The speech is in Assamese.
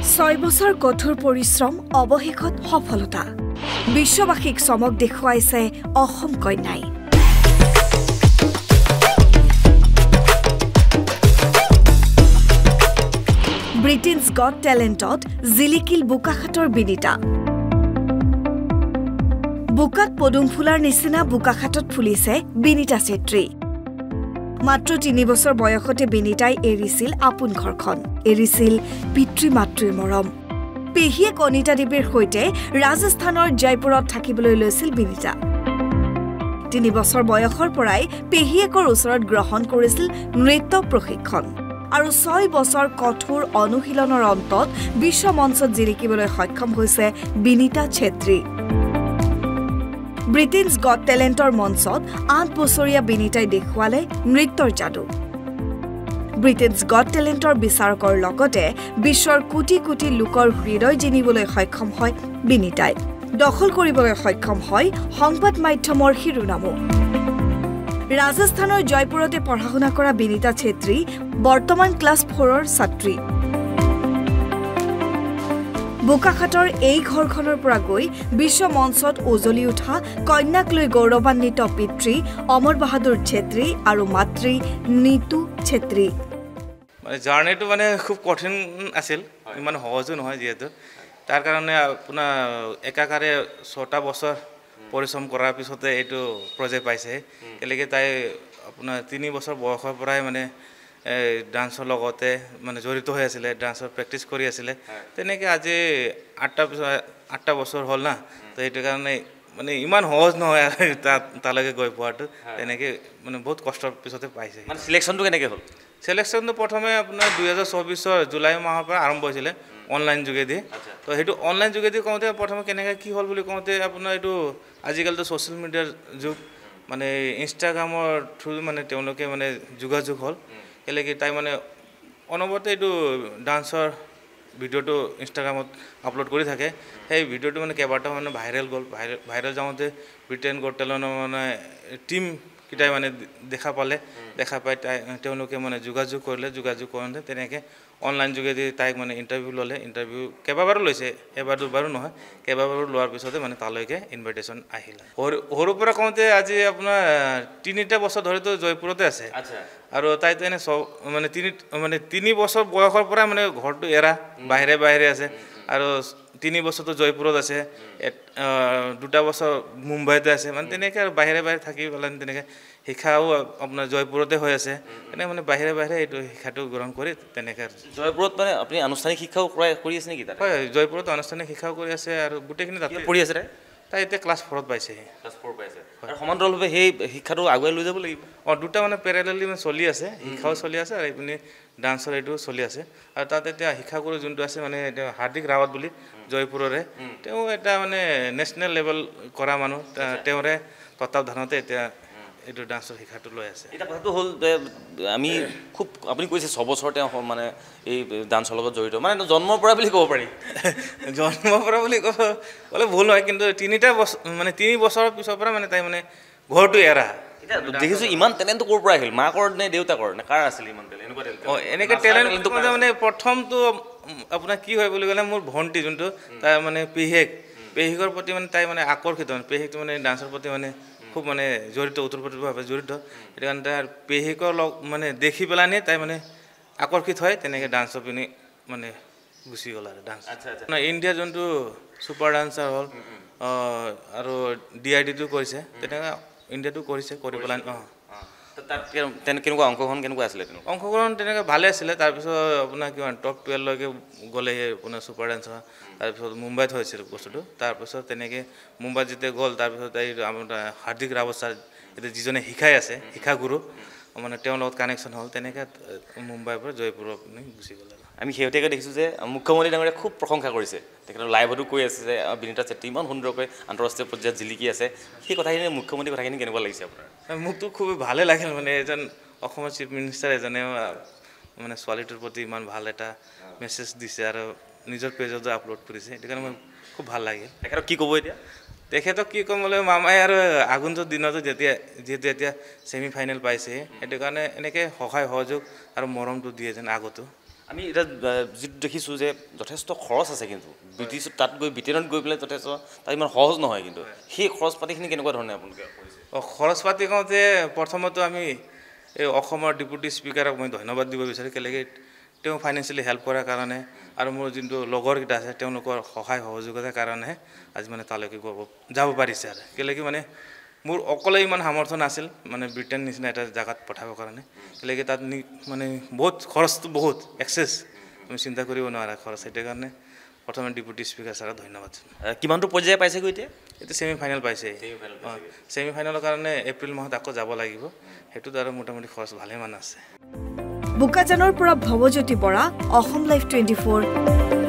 6 বছৰ কঠোৰ পৰিশ্ৰম অৱশেষত সফলতা বিশ্ববাসীক চমক দেখুৱাইছে অসম কন্যাই ব্ৰিটেইনছ গট টেলেণ্টত জিলিকিল বুকাখাটৰ বিনিতা বুকাত পদুম ফুলাৰ নিচিনা বুকাখাটত ফুলিছে বিনিতা চেত্ৰী মাত্ৰ 3 বছৰ বয়সতে বিনিতাই এৰিছিল আপোন ঘৰখন এৰিছিল পিতৃ-মাতৃৰ মৰম পেহিয়ে কনিতা দেৱীৰ হৈতে ৰাজস্থানৰ জয়পুৰত থাকিবলৈ লৈছিল বিনিতা 3 বছৰ বয়সৰ পৰাই পেহিয়েকৰ ওচৰত গ্ৰহণ কৰিছিল নৃত্য প্ৰশিক্ষণ আৰু 6 বছৰ কঠোৰ অনুশীলনৰ অন্তত বিশ্ব মঞ্চত জিলিকিবলৈ সক্ষম হৈছে বিনিতা চেত্ৰী ব্ৰিটেইনছ গট টেলেণ্টৰ মঞ্চত 8 বছৰীয়া বিনিতাই দেখুৱালে নৃত্যৰ যাদু ব্ৰিটেইনছ গট টেলেণ্টৰ বিচাৰকৰ লগতে বিশ্বৰ কোটি কোটি লোকৰ হৃদয় জিনিবলৈ সক্ষম হয় বিনিতাই দখল কৰিবলৈ সক্ষম হয় সংবাদ মাধ্যমৰ শিৰোনামো ৰাজস্থানৰ জয়পুৰতে পঢ়া-শুনা কৰা বিনিতা চেত্ৰী বৰ্তমান ক্লাছ 4ৰ ছাত্ৰী বুকাখাটৰ এই ঘৰখনৰ পৰা গৈ বিশ্ব মঞ্চত উজলি উঠা কন্যাক লৈ গৌৰৱান্বিত পিতৃ অমৰ বাহাদুৰ চেত্ৰী আৰু মাতৃ নীতু চেত্ৰী জাৰ্নিটো মানে খুব কঠিন আছিল ইমান সহজো নহয় যেহেতু তাৰ কাৰণে আপোনাৰ একাকাৰে 6টা বছৰ পৰিশ্ৰম কৰাৰ পিছতে এইটো প্ৰজেক্ট পাইছে এলৈকে তাই আপোনাৰ 3 বছৰ বয়সৰ পৰাই মানে ডান্সৰ লগতে মানে জড়িত হৈ আছিল ডান্সৰ প্ৰেক্টিছ কৰি আছিল তেনেকৈ আজি 8টা বছৰ হ'ল না তো এইটো কাৰণে মানে ইমান সহজ নহয় আৰু তালৈকে গৈ পোৱাটো তেনেকৈ মানে বহুত কষ্টৰ পিছতে পাইছে মানে সিলেকশ্যনটো কেনেকৈ হ'ল সিলেকশ্যনটো প্ৰথমে আপোনাৰ 2024 জুলাই মাহৰ পৰা আৰম্ভ হৈছিলে অনলাইন যোগেদি তো সেইটো অনলাইন যোগেদি কওঁতে প্ৰথমে কেনেকৈ কি হ'ল বুলি কওঁতে আপোনাৰ এইটো আজিকালিতো ছ'চিয়েল মিডিয়াৰ যুগ মানে ইনষ্টাগ্ৰামৰ থ্ৰু মানে তেওঁলোকে মানে যোগাযোগ হ'ল এলৈকে তাই মানে অনবৰতে এইটো ডান্সৰ ভিডিঅ'টো ইনষ্টাগ্ৰামত আপলোড কৰি থাকে সেই ভিডিঅ'টো মানে কেইবাটাও মানে ভাইৰেল গ'ল ভাইৰেল যাওঁতে ব্ৰিটেইন গট টেলেণ্টৰ মানে টীম কিটাই মানে দেখা পাই তেওঁলোকে মানে যোগাযোগ কৰিলে যোগাযোগ কৰোঁতে তেনেকৈ অনলাইন যোগেদি তাইক মানে ইণ্টাৰভিউ ল'লে ইণ্টাৰভিউ কেইবাবাৰো লৈছে এবাৰ দুবাৰো নহয় কেইবাবাৰো লোৱাৰ পিছতে মানে তালৈকে ইনভাইটেশ্যন আহিলে সৰুৰ পৰা কওঁতে আজি আপোনাৰ 3টা বছৰ ধৰিতো জয়পুৰতে আছে আৰু তাইতো এনে মানে 3 বছৰ বয়সৰ পৰা মানে ঘৰটো এৰা বাহিৰে আছে আৰু 3 বছৰতো জয়পুৰত আছে 2টা বছৰ মুম্বাইতে আছে মানে তেনেকৈ আৰু বাহিৰে থাকি পেলাই তেনেকৈ শিক্ষাও আপোনাৰ জয়পুৰতে হৈ আছে এনে মানে বাহিৰে এইটো শিক্ষাটো গ্ৰহণ কৰি তেনেকৈ জয়পুৰত মানে আপুনি আনুষ্ঠানিক শিক্ষাও কৰি আছে নেকি হয় জয়পুৰত আনুষ্ঠানিক শিক্ষাও কৰি আছে আৰু গোটেইখিনি তাতে পঢ়ি আছে তাই এতিয়া ক্লাছ 4ত পাইছে ক্লাছ 4 পাইছে আৰু সমান্তৰালভাৱে সেই শিক্ষাটো আগুৱাই লৈ যাব লাগিব দুটা মানে পেৰেলেলি মানে চলি আছে শিক্ষাও চলি আছে আৰু এইপিনে ডান্সৰ এইটো চলি আছে আৰু তাত এতিয়া শিক্ষাগুৰু যোনটো আছে মানে হাৰ্দিক ৰাৱত বুলি জয়পুৰৰে তেওঁ এটা মানে নেশ্যনেল লেভেল কৰা মানুহ তেওঁৰে তত্ত্বাৱধানতে এতিয়া এইটো ডান্সৰ শিক্ষাটো লৈ আছে এটা কথাটো হ'ল আমি খুব আপুনি কৈছে 6 বছৰ তেওঁ মানে এই ডান্সৰ লগত জড়িত মানে জন্মৰ পৰা বুলি ক'ব পাৰি জন্মৰ পৰা বুলি ক'লে ভুল হয় কিন্তু 3 বছৰৰ পিছৰ পৰা মানে তাই মানে ঘৰটো এৰা এতিয়া দেখিছোঁ ইমান টেলেণ্টটো ক'ৰ পৰা আহিল মাকৰ নে দেউতাকৰ নে কাৰ আছিল ইমান টেলেণ্ট এনেকুৱা টেলেণ্ট এনেকৈ টেলেণ্ট মানে প্ৰথমটো আপোনাৰ কি হয় বুলি ক'লে মোৰ ভণ্টি যোনটো তাই মানে পেহিকৰ প্ৰতি মানে তাই মানে আকৰ্ষিত পেহিকটো মানে ডান্সৰ প্ৰতি মানে খুব মানে জড়িত ওতঃপ্ৰোতভাৱে জড়িত সেইটো কাৰণে তাই পেহিকৰ লগ মানে দেখি পেলানি তাই মানে আকৰ্ষিত হয় তেনেকৈ ডান্সৰ পিনি মানে গুচি গ'ল আৰু ডান্স ইণ্ডিয়াৰ যোনটো ছুপাৰ ডান্সাৰ হ'ল আৰু DIDটো কৰিছে তেনেকৈ ইণ্ডিয়াটো কৰিছে কৰি পেলাই তাত কেনেকুৱা কেনেকুৱা আছিলে অংশগ্ৰহণ তেনেকৈ ভালে আছিলে তাৰপিছত আপোনাৰ কিমান টপ 12লৈকে গ'লে আপোনাৰ ছুপাৰ ডান্সাৰ তাৰপিছত মুম্বাইত হৈছিল বস্তুটো তাৰপিছত তেনেকৈ মুম্বাইত যেতিয়া গ'ল তাৰপিছত এই আপোনাৰ হাৰ্দিক ৰাৱত ছাৰ এতিয়া যিজনে শিকাই আছে শিক্ষাগুৰু মানে তেওঁৰ লগত কানেকশ্যন হ'ল তেনেকৈ মুম্বাইৰ পৰা জয়পুৰৰ পিনে গুচি গ'ল আমি শেহতীয়াকৈ দেখিছোঁ যে মুখ্যমন্ত্ৰী ডাঙৰীয়ে খুব প্ৰশংসা কৰিছে তেখেতৰ লাইভতো কৈ আছে যে বিনিতা চেত্ৰী ইমান সুন্দৰকৈ আন্তঃৰাষ্ট্ৰীয় পৰ্যায়ত জিলিকি আছে সেই কথাখিনি মুখ্যমন্ত্ৰীৰ কথাখিনি কেনেকুৱা লাগিছে আপোনাৰ মোকতো খুবেই ভালে লাগিল মানে এজন অসমৰ চিফ মিনিষ্টাৰ এজনে মানে ছোৱালীটোৰ প্ৰতি ইমান ভাল এটা মেছেজ দিছে আৰু নিজৰ পেজতো আপলোড কৰিছে সেইটো কাৰণে মই খুব ভাল লাগিল তেখেতক কি ক'ব এতিয়া তেখেতক কি ক'ম বোলে মামাই আৰু আগন্তুক দিনতো যিহেতু এতিয়া ছেমি ফাইনেল পাইছে সেইটো কাৰণে এনেকৈ সহায় সহযোগ আৰু মৰমটো দিয়ে যেন আগতো আমি এটা যিটো দেখিছোঁ যে যথেষ্ট খৰচ আছে কিন্তু ব্ৰিটিছ তাত গৈ ব্ৰিটেইনত গৈ পেলাই যথেষ্ট তাত ইমান সহজ নহয় কিন্তু সেই খৰচ পাতিখিনি কেনেকুৱা ধৰণে আপোনালোকে কৰিছে খৰচ পাতি কওঁতে প্ৰথমতে আমি এই অসমৰ ডেপুটি স্পীকাৰক মই ধন্যবাদ দিব বিচাৰোঁ কেলেকি তেওঁ ফাইনেন্সিয়েলি হেল্প কৰাৰ কাৰণে আৰু মোৰ যোনটো লগৰকেইটা আছে তেওঁলোকৰ সহায় সহযোগিতাৰ কাৰণে আজি মানে তালৈকে যাব পাৰিছে আৰু কেলেকি মানে মোৰ অকলে ইমান সামৰ্থ্য নাছিল মানে ব্ৰিটেইন নিচিনা এটা জেগাত পঠাবৰ কাৰণে কেলেকি তাত মানে বহুত খৰচটো বহুত এক্সেছ তুমি চিন্তা কৰিব নোৱাৰা খৰচ সেইটো কাৰণে প্ৰথমে ডেপুটি স্পীকাৰ ছাৰক ধন্যবাদ কিমানটো পৰ্যায়ে পাইছেগৈ এতিয়া এতিয়া ছেমি ফাইনেল পাইছে ছেমি ফাইনেলৰ কাৰণে এপ্ৰিল মাহত আকৌ যাব লাগিব সেইটোত আৰু মোটামুটি খৰচ ভালেমান আছে বোকাজানৰ পৰা ভৱজ্যোতি বৰা অসম লাইভ 24